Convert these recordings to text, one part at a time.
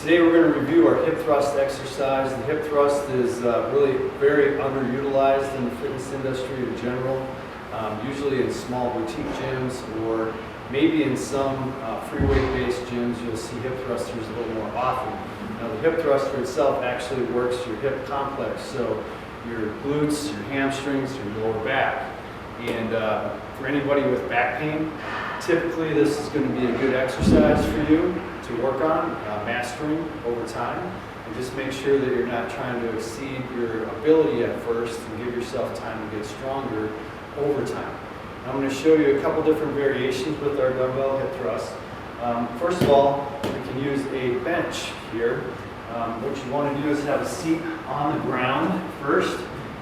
Today we're going to review our hip thrust exercise. The hip thrust is really very underutilized in the fitness industry in general, usually in small boutique gyms or maybe in some free weight-based gyms you'll see hip thrusters a little more often. Now the hip thruster itself actually works your hip complex, so your glutes, your hamstrings, your lower back. And for anybody with back pain, typically this is going to be a good exercise for you to work on, mastering over time. And just make sure that you're not trying to exceed your ability at first and give yourself time to get stronger over time. I'm going to show you a couple different variations with our dumbbell hip thrust. First of all, we can use a bench here. What you want to do is have a seat on the ground first,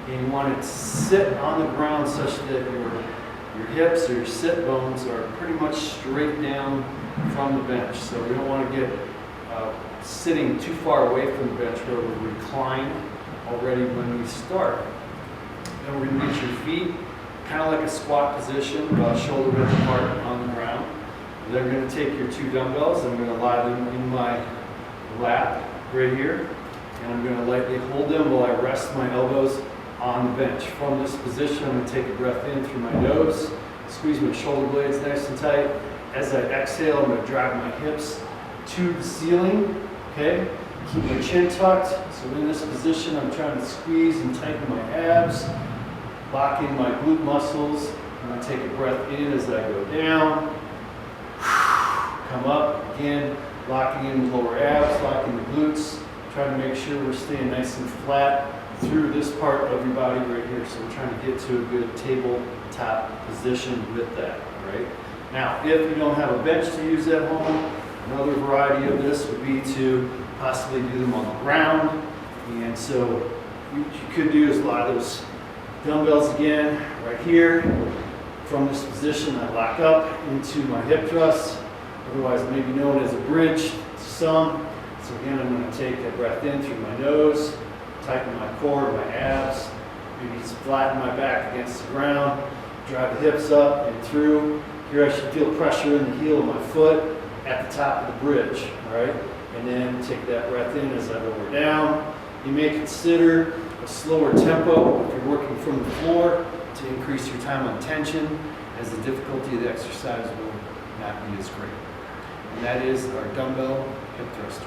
and you want to sit on the ground such that your hips or your sit bones are pretty much straight down from the bench. So we don't want to get sitting too far away from the bench where we recline already when we start. Then we're going to get your feet kind of like a squat position, shoulder width apart on the ground. Then I'm going to take your two dumbbells, I'm going to lie them in my lap right here, and I'm going to lightly hold them while I rest my elbows on the bench. From this position, I'm going to take a breath in through my nose, squeeze my shoulder blades nice and tight. As I exhale, I'm going to drive my hips to the ceiling, okay? Keep my chin tucked. So in this position, I'm trying to squeeze and tighten my abs, lock in my glute muscles. I'm going to take a breath in as I go down. Come up, again, locking in the lower abs, locking the glutes. Trying to make sure we're staying nice and flat through this part of your body right here. So we're trying to get to a good tabletop position with that, right? Now, if you don't have a bench to use at home, another variety of this would be to possibly do them on the ground. And so what you could do is lie those dumbbells again right here. From this position, I lock up into my hip thrust, otherwise maybe known as a bridge to some. So again, I'm going to take a breath in through my nose, tighten my core, my abs, maybe flatten my back against the ground, drive the hips up and through. Here I should feel pressure in the heel of my foot at the top of the bridge, all right? And then take that breath in as I lower down. You may consider a slower tempo if you're working from the floor to increase your time on tension, as the difficulty of the exercise will not be as great. And that is our dumbbell hip thruster.